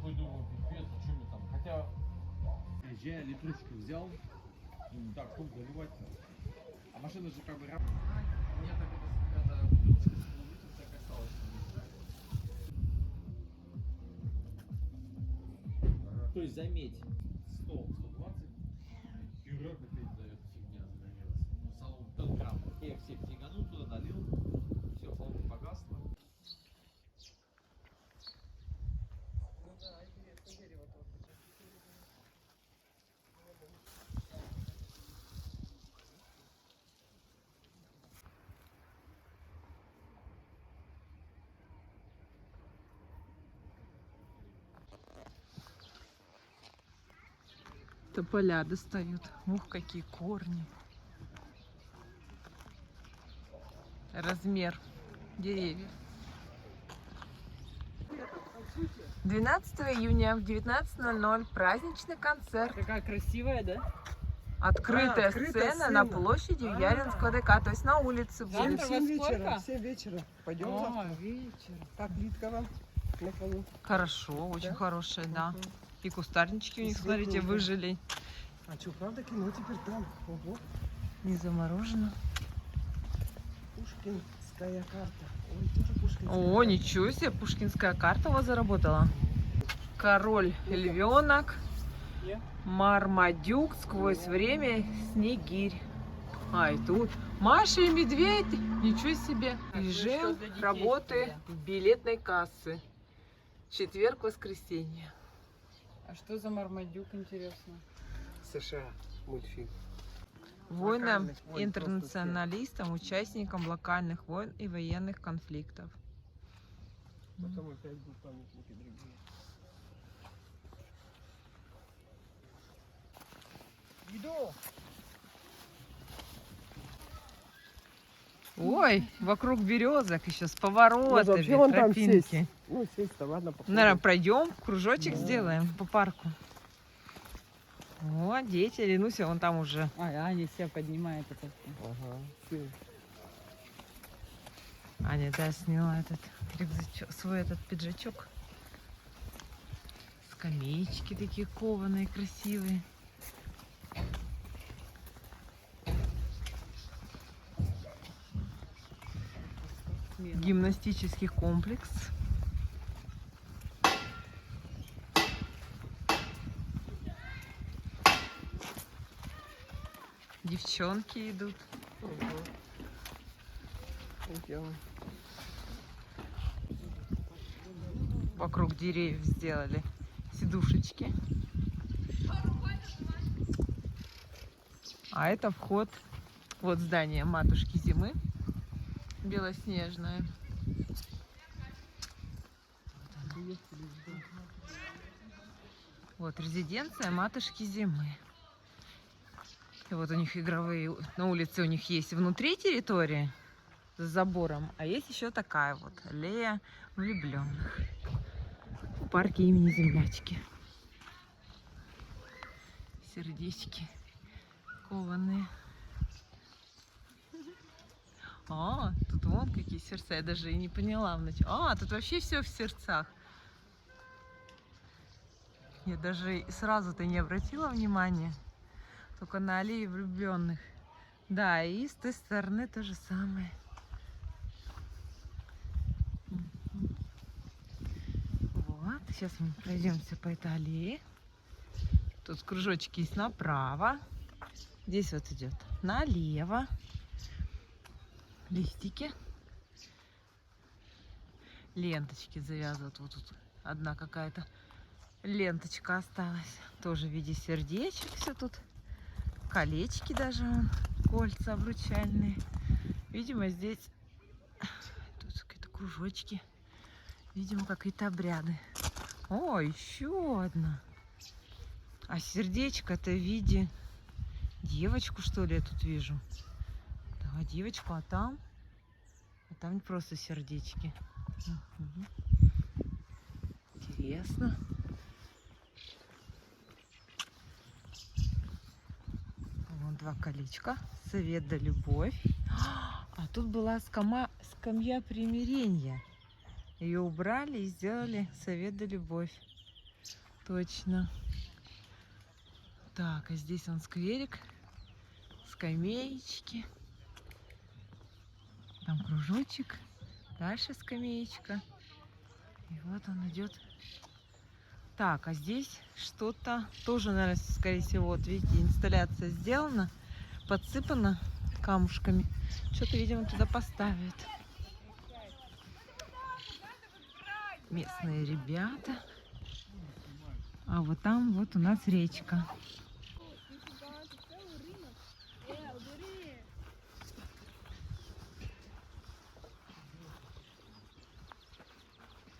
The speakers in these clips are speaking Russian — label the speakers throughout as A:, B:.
A: такой думаю, пипец, что мне там, хотя... Я литрушку взял, думаю, так, сколько заливать-то? А машина же как бы... Мне так это бутылочка с полулитром так осталось. То есть, заметь, 100-120, и рэп опять дает фигня загорелась. Ну, салон грамм. Я всех фиганул туда, налил, все, полка погасла.
B: Тополя достают. Ух, какие корни. Размер деревьев. 12 июня в 19:00 праздничный концерт.
C: Какая красивая, да?
B: Открытая
D: открытая
B: сцена на
D: сцена.
B: площади Яринского ДК, то есть на улице
C: Завтра
B: будет.
C: во
D: 7 вечера.
C: сколько?
D: 7 вечера. Пойдем завтра.
C: Вечер.
D: Как плитка вам на полу.
B: Хорошо, очень
D: Да?
B: хорошая, да.
D: Мгм.
B: И кустарнички у них,
D: И
B: смотрите,
D: свекла.
B: выжили.
D: А что, правда, кино теперь там? Ого.
B: Не заморожено.
D: Пушкинская карта. Ой, тоже Пушкинская
B: О,
D: карта.
B: ничего себе, пушкинская карта у вас заработала. Король львенок, Мармадюк, сквозь время, Снегирь. А, и тут Маша и Медведь. Ничего себе. Режим
C: для детей
B: работы билетной кассы. Четверг, воскресенье.
C: А что за Мармадюк, интересно?
D: США мультфильм.
B: Воинам,
D: Локальных войн
B: интернационалистам, участникам локальных войн и военных конфликтов.
D: Потом опять будут памятники другие. Иду.
B: Ой, вокруг березок еще с поворотами,
D: вообще вон там
B: тропинки.
D: сесть. Ну, сесть-то ладно, походу.
B: Наверное, пройдем, кружочек
D: Да.
B: сделаем по парку. Вот, дети, Ленуся, вон там уже.
C: А, Аня себя поднимает это всё.
D: Ага. Сын.
B: Аня, да, сняла этот рюкзачок, свой этот пиджачок. Скамеечки такие кованые, красивые. Гимнастический комплекс. Девчонки идут.
D: Идем.
B: Вокруг деревьев сделали сидушечки. А это вход. Вот здание Матушки Зимы. Белоснежное. Вот резиденция Матушки Зимы. И вот у них игровые, на улице у них есть внутри территории с забором, а есть еще такая вот аллея влюбленных в парке имени Землячки. Сердечки кованые. А, тут вон какие сердца, я даже и не поняла вначале. А, тут вообще все в сердцах. Я даже сразу-то не обратила внимания. Только на аллее влюбленных. Да, и с той стороны то же самое. Вот, сейчас мы пройдемся по этой аллее. Тут кружочки есть направо. Здесь вот идет налево. Листики. Ленточки завязывают. Вот тут одна какая-то ленточка осталась. Тоже в виде сердечек все тут. Колечки даже, вон, кольца обручальные. Видимо, здесь тут какие-то кружочки. Видимо, какие-то обряды. О, еще одна. А сердечко-то в виде девочку, что ли, я тут вижу. Да, девочку, а там не просто сердечки. Угу. Интересно. Вон два колечка. Совет да любовь. А тут была скамья примирения. Ее убрали и сделали совет да любовь. Точно. Так, а здесь он скверик, скамеечки. Там кружочек, дальше скамеечка. И вот он идет. Так, а здесь что-то тоже, наверное, скорее всего, вот видите, инсталляция сделана, подсыпана камушками. Что-то, видимо, туда поставят. Местные ребята. А вот там вот у нас речка.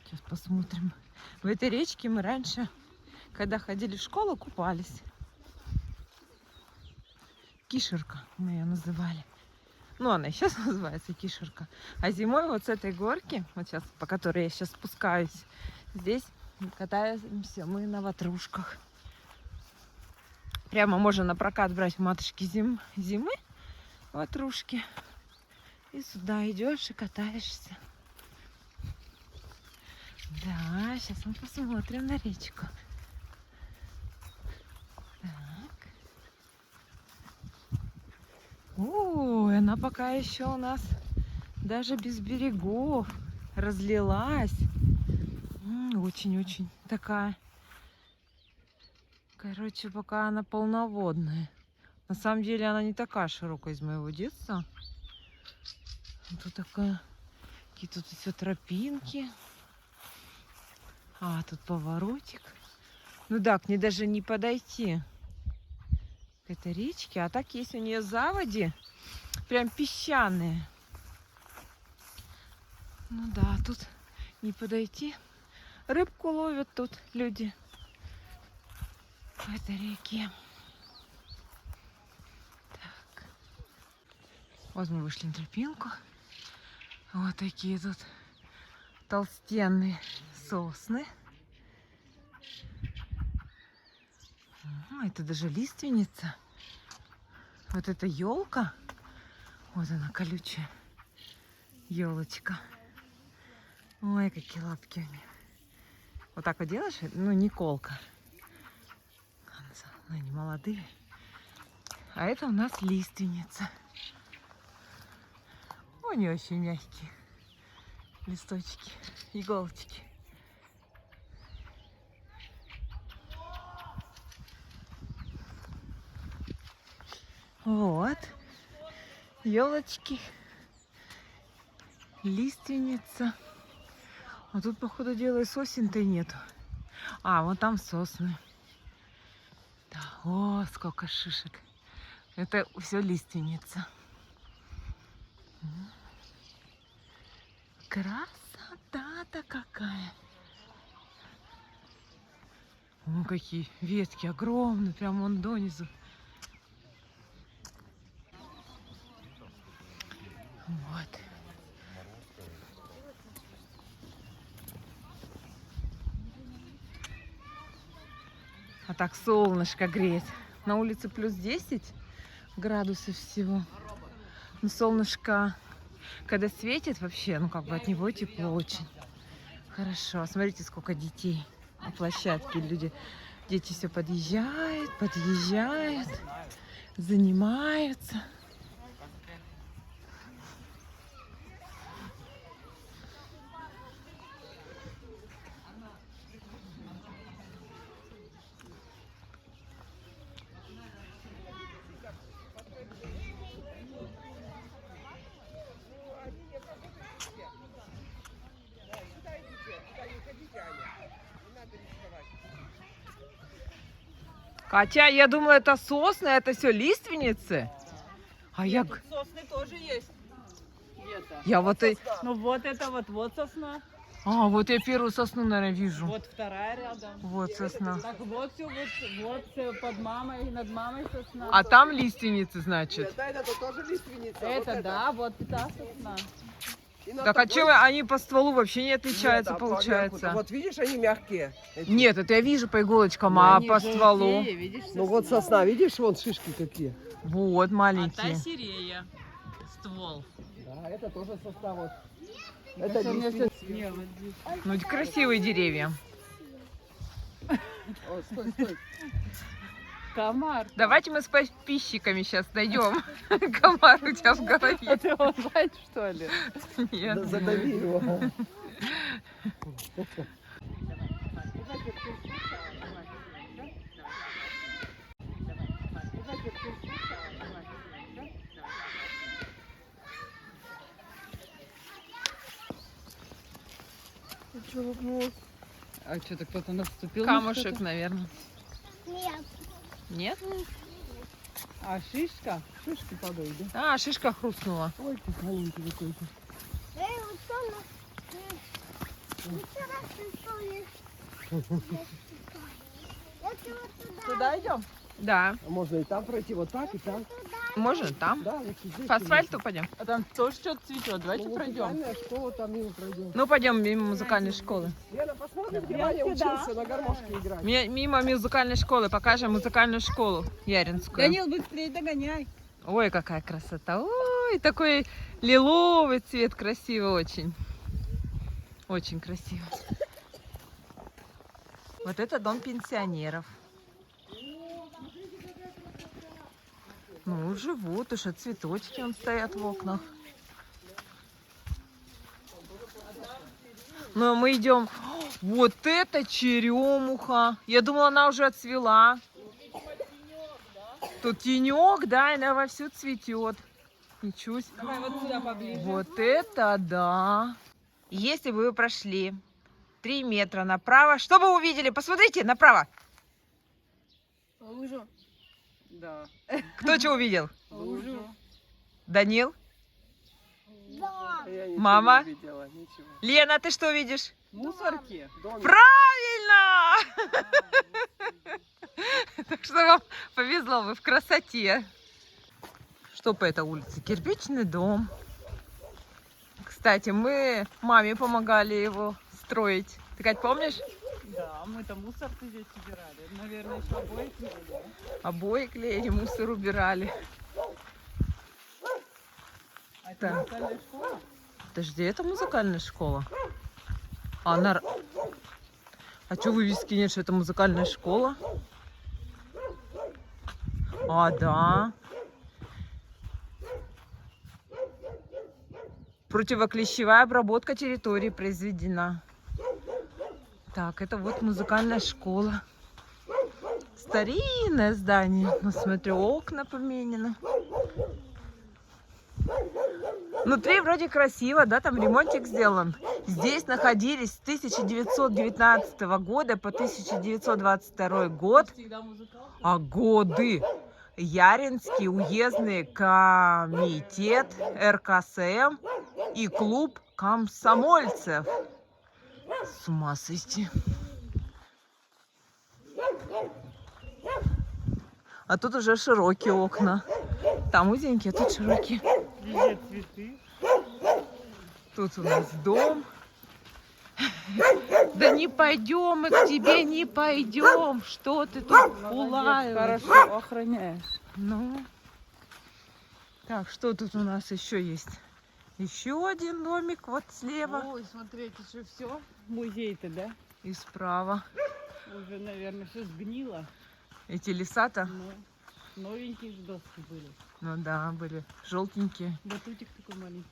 B: Сейчас посмотрим. В этой речке мы раньше, когда ходили в школу, купались. Кишерка мы ее называли. Ну, она и сейчас называется Кишерка. А зимой вот с этой горки, вот сейчас, по которой я сейчас спускаюсь, здесь катаемся мы на ватрушках. Прямо можно на прокат брать матушки зимы ватрушки. И сюда идешь и катаешься. Да, сейчас мы посмотрим на речку. Так. Ой, она пока еще у нас даже без берегов разлилась. Очень-очень такая. Короче, пока она полноводная. На самом деле она не такая широкая из моего детства. Тут такая, какие-то тут все тропинки. А, тут поворотик. Ну да, к ней даже не подойти. К этой речке. А так есть у нее заводи. Прям песчаные. Ну да, тут не подойти. Рыбку ловят тут люди. В этой реке. Так. Вот мы вышли на тропинку. Вот такие тут толстенные сосны. Это даже лиственница. Вот эта елка. Вот она, колючая елочка. Ой, какие лапки у нее. Вот так вот делаешь, ну не колка. Они молодые. А это у нас лиственница. Они очень мягкие. Листочки, иголочки. Вот. Елочки. Лиственница. А тут, походу, дела и сосен-то и нету. А, вон там сосны. Да, о, сколько шишек. Это все лиственница. Красота-то какая. О, какие ветки огромные, прям вон донизу. Вот. А так солнышко греет. На улице плюс 10 градусов всего. Но солнышко, когда светит вообще, ну как бы от него тепло очень. Хорошо. Смотрите, сколько детей на площадке. Дети все подъезжают, занимаются. Катя, я думала, это сосны, это все лиственницы. А я...
C: Сосны тоже есть. Где-то.
B: Я вот и...
C: Ну вот это вот сосна.
B: А, вот я первую сосну, наверное, вижу.
C: Вот вторая рядом.
B: Вот сосна.
C: Так вот все, вот под мамой, над мамой сосна.
B: А там лиственницы, значит.
D: Это тоже лиственница.
C: Это да, вот та сосна.
B: Так а чем они по стволу вообще не отличаются, получается?
D: Вот видишь, они мягкие.
B: Нет, это я вижу по иголочкам, а по стволу?
C: Видишь,
D: Ну вот сосна, видишь, вон шишки какие.
B: Вот, маленькие.
C: сирея. Ствол.
D: Да, это тоже сосна вот. Это
C: Нет,
D: лиственница.
C: вот здесь.
B: Ну, красивые деревья.
C: О, стой, стой. Комар.
B: Давайте мы с подписчиками сейчас найдем. Комар у тебя в
C: А
B: голове.
C: ты его знаешь, что ли?
B: Нет.
D: Задави его.
C: А что-то кто-то наступил? на
B: Камушек,
C: что-то?
B: наверное.
E: Нет.
B: Нет?
C: А, шишка?
D: Шишки падают, да?
B: А, шишка хрустнула.
D: Ой, ты маленький какой-то.
E: Эй, вот что вчера что ли? Если вот туда,
C: Туда идем?
B: Да.
D: А можно и там пройти, вот так, и там.
B: Можно там?
D: Да, вот здесь.
B: По асфальту пойдем?
C: А там тоже что-то цветет. Давайте
D: Ну,
C: пройдем.
D: музыкальная школа, там мимо пройдем.
B: Ну, пойдем мимо музыкальной школы.
D: Лена, посмотрим, где Ваня учился на гармошке играть.
B: Мимо музыкальной школы. Покажем музыкальную школу Яринскую.
C: быстрее догоняй.
B: Ой, какая красота. Ой, такой лиловый цвет. Красиво очень. Очень красиво. Вот это дом пенсионеров. Ну, живут уж, и цветочки вон стоят в окнах. Ну, а мы идем. Вот это черемуха. Я думала, она уже отцвела. Тут тенек, да, и она вовсю цветет. Ничего себе.
C: Давай вот сюда поближе.
B: Вот это да. Если бы вы прошли 3 метра направо, что бы вы увидели? Посмотрите направо.
C: Лужу. Да.
B: Кто что увидел?
C: Лужу.
B: Данил?
E: да.
D: Я ничего
B: Мама?
D: не видела, ничего.
B: Лена, ты что видишь?
C: Мусорки.
D: Домик.
B: Правильно! Так что вам повезло, вы в красоте. Что по этой улице? Кирпичный дом. Кстати, мы маме помогали его строить. Ты, Кать, помнишь?
C: Да, мы там мусор здесь собирали. Наверное, еще обои клеили.
B: Обои клеили, мусор убирали.
C: А это
B: Так.
C: музыкальная школа?
B: Подожди, это музыкальная школа. А она... А что вывески нет, что это музыкальная школа? А, да. Противоклещевая обработка территории произведена. Так, это вот музыкальная школа. Старинное здание. Ну, смотрю, окна поменены. Внутри вроде красиво, да, там ремонтик сделан. Здесь находились с 1919 года по 1922 год,
C: Всегда музыкал.
B: а годы, Яринский уездный комитет РКСМ и клуб комсомольцев. С ума сойти. А тут уже широкие окна. Там узенькие, а тут широкие.
C: Везде цветы.
B: Тут у нас дом. Да не пойдем, мы к тебе не пойдем. Что ты тут пулаешь?
C: Хорошо охраняешь.
B: Ну. Так, что тут у нас еще есть? Еще один домик вот слева
C: Ой, смотри, это же все. Музей-то, да?
B: и справа.
C: Уже, наверное, все сгнило.
B: Эти леса-то,
C: Но новенькие же доски были.
B: ну да, были желтенькие.
C: Батутик такой маленький.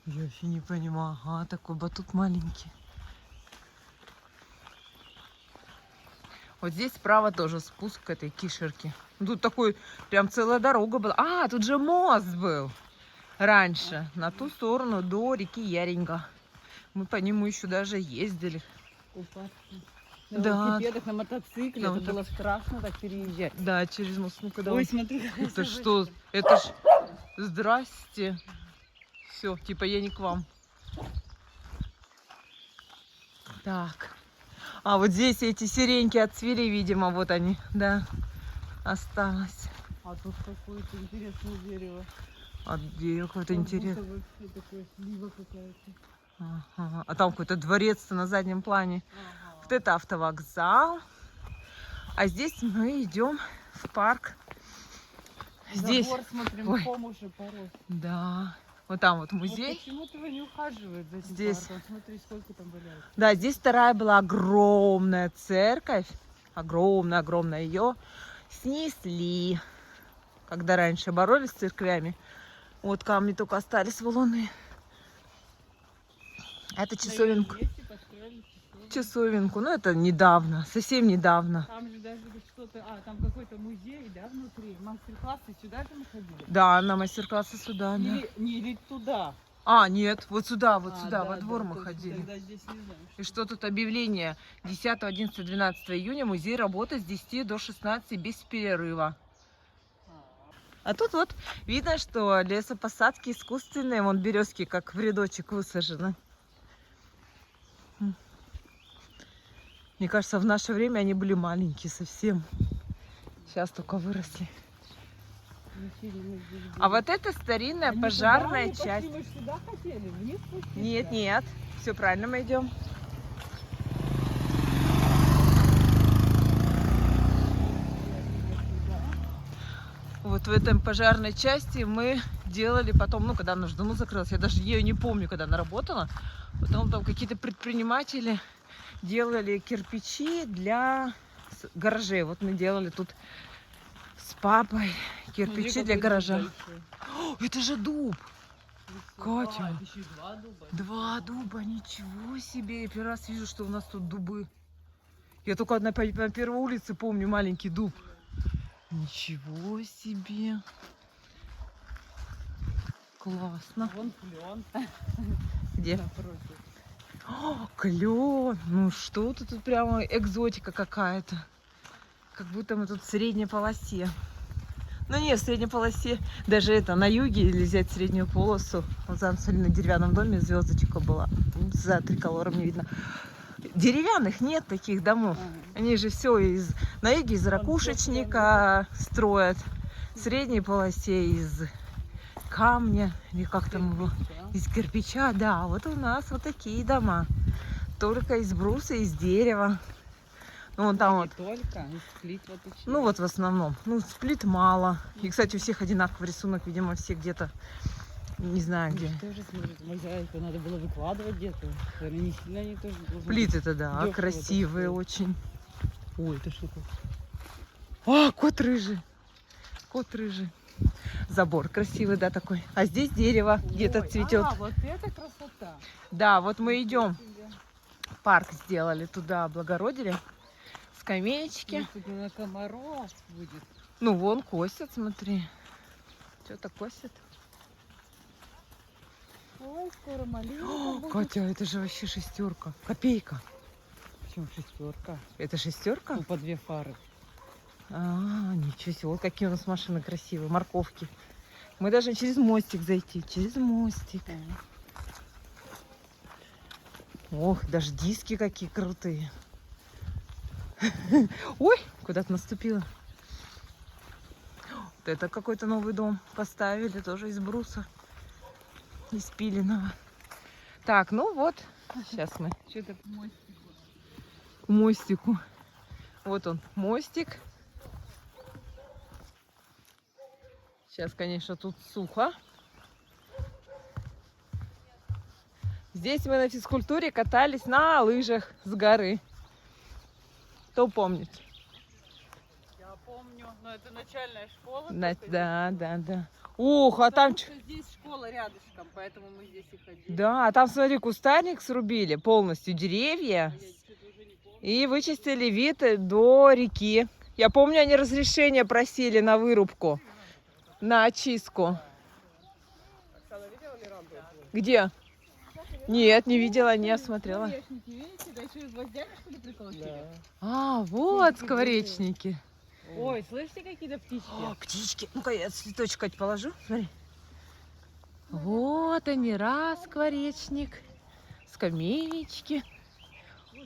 B: Я вообще не понимаю. Ага, такой батут маленький. Вот здесь справа тоже спуск к этой кишерке. Тут такой, прям целая дорога была. А, тут же мост был раньше. На ту сторону до реки Яринга. Мы по нему еще даже ездили.
C: Купаться. На
B: Да.
C: велосипедах, на мотоцикле.
B: На
C: Это было страшно так переезжать.
B: Да, через мост. Ну-ка,
C: Ой,
B: давай.
C: смотри. какая
B: Это
C: собачка.
B: что? Это ж... Здрасте. Все, типа я не к вам. Так. А вот здесь эти сиреньки отцвели, видимо, вот они, да, осталось.
C: А тут какое-то интересное дерево.
B: А дерево какое-то
C: Как будто
B: интересное.
C: вообще такое слива какая-то.
B: Ага. А там какой-то дворец на заднем плане. Вот это автовокзал. А здесь мы идем в парк. Здесь,
C: Забор, смотрим,
B: Ой.
C: мхом уже порос.
B: да, вот там вот
C: Вот
B: музей.
C: почему-то его не ухаживают за этим
B: Здесь.
C: парком. Смотри, сколько там валяется.
B: Да, здесь вторая была огромная церковь. Огромная-огромная. Ее снесли. Когда раньше боролись с церквями. Вот камни только остались, валуны. Это часовенку. Часовенку. Ну, это недавно, совсем недавно.
C: Там же даже что-то, там какой-то музей, да, внутри, мастер-классы, сюда же мы ходили?
B: Да, на мастер-классы сюда, да.
C: Или туда.
B: Нет, вот сюда, во
C: Да,
B: двор мы
C: точно,
B: ходили.
C: Тогда здесь не знаю.
B: И что тут объявление? 10, 11, 12 июня музей работает с 10 до 16 без перерыва. А тут вот видно, что лесопосадки искусственные, вон березки как в рядочек высажены. Мне кажется, в наше время они были маленькие совсем. Сейчас только выросли. А вот это старинная пожарная часть.
C: Мы сюда хотели, вниз спуститься.
B: Нет, все правильно, мы идем. Вот в этом пожарной части мы делали потом, ну, когда она же давно закрылась, я даже ее не помню, когда она работала. Потом там какие-то предприниматели делали кирпичи для гаражей. Вот мы делали тут с папой кирпичи для гаража. О, это же дуб! Катя,
C: Еще 2 дуба.
B: 2 дуба, ничего себе! Я первый раз вижу, что у нас тут дубы. Я только на первой улице помню маленький дуб. Ничего себе! Классно.
C: Вон клен.
B: Где?
C: Напротив.
B: О, клен! Ну что тут прямо экзотика какая-то. Как будто мы тут в средней полосе. Ну нет, в средней полосе. Даже это на юге, или взять среднюю полосу. Вот там, смотри, на деревянном доме звездочка была. За триколором не видно. Деревянных нет таких домов. Они же все на юге из ракушечника строят. В средней полосе из камня, или как там его, из кирпича, да. Вот у нас вот такие дома. Только из бруса, из дерева. Ну, вон там
C: Не
B: вот.
C: только, из плит вот еще.
B: Ну, вот в основном. Ну, сплит мало. И, кстати, у всех одинаковый рисунок, видимо, все где-то, не знаю где.
C: Тоже смотрит, мозаику надо было выкладывать где-то. Наверное, не сильно они тоже должны быть.
B: Плиты-то, да,
C: Дёшево
B: красивые
C: так
B: очень.
C: Ой, это что такое?
B: Кот рыжий. Кот рыжий. Забор красивый, да, такой. А здесь дерево где-то
C: Ой,
B: цветет.
C: вот это красота.
B: Да, вот мы идем. Парк сделали туда, облагородили. Скамеечки.
C: Тут на комаров будет.
B: Ну, вон косят, смотри. Что-то косят.
C: Ой, скоро малинка будет.
B: Катя, это же вообще шестерка. Копейка.
C: Почему 6?
B: Это шестерка?
C: Ну, по 2 фары.
B: Ничего себе. Вот какие у нас машины красивые. Морковки. Мы должны через мостик зайти. Через мостик. Ох, даже диски какие крутые. Ой, куда-то наступила. Вот это какой-то новый дом поставили. Тоже из бруса. Из пиленного. Так, ну вот. Сейчас мы
C: Что-то мостик.
B: к мостику. Вот он, мостик. Сейчас, конечно, тут сухо. Здесь мы на физкультуре катались на лыжах с горы. Кто помнит?
C: Я помню, но это начальная школа.
B: Да. Ух, а там...
C: Потому что здесь школа рядышком, поэтому мы здесь и ходили.
B: Да, а там, смотри, кустарник срубили полностью, деревья.
C: Я что-то уже не помню.
B: И вычистили вид до реки. Я помню, они разрешение просили на вырубку, на очистку. Где? Нет, не видела, не осмотрела.
C: Скворечники, видите, да еще и гвоздями, что ли, приколотили?
B: Вот скворечники.
C: Ой, слышите, какие-то птички?
B: Птички. Ну-ка, я цветочек, Кать, положу. Смотри. Вот они, раз скворечник. Скамеечки.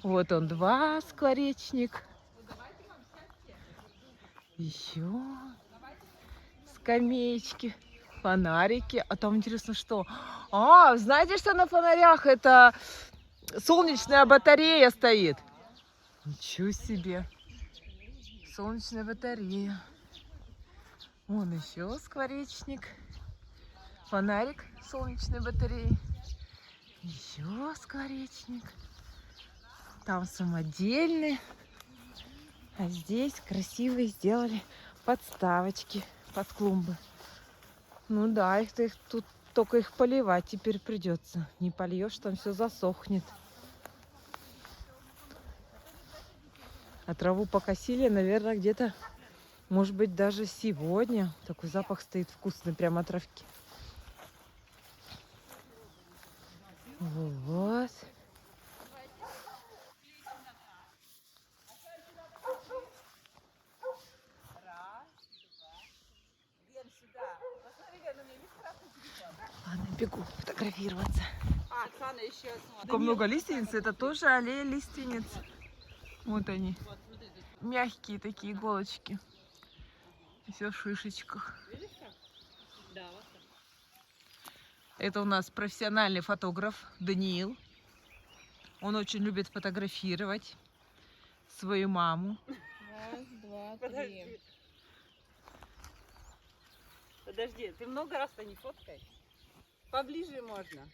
B: Вот он, 2 скворечник. Еще скамеечки. Фонарики. А там интересно что? Знаете, что на фонарях? Это солнечная батарея стоит. Ничего себе. Солнечная батарея. Вон еще скворечник. Фонарик солнечной батареи. Еще скворечник. Там самодельный. А здесь красивые сделали подставочки под клумбы. Ну да, их тут только их поливать теперь придется. Не польешь, там все засохнет. А траву покосили, наверное, где-то, может быть, даже сегодня. Такой запах стоит вкусный, прямо от травки. Вот. Ладно, бегу фотографироваться.
C: Оксана еще
B: Сколько много лиственниц, это тоже аллея лиственниц. Вот они. Мягкие такие иголочки. Все в шишечках.
C: Видишь как? Да, вот так.
B: Это у нас профессиональный фотограф Даниил. Он очень любит фотографировать свою маму.
C: Раз, два, три. Подожди, ты много раз-то не фоткай. Поближе можно.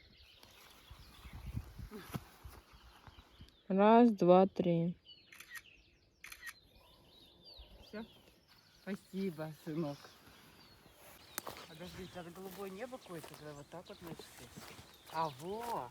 B: Раз, два, три.
C: Все? Спасибо, сынок. Подожди, это голубое небо какое-то, вот так вот, значит. А, во!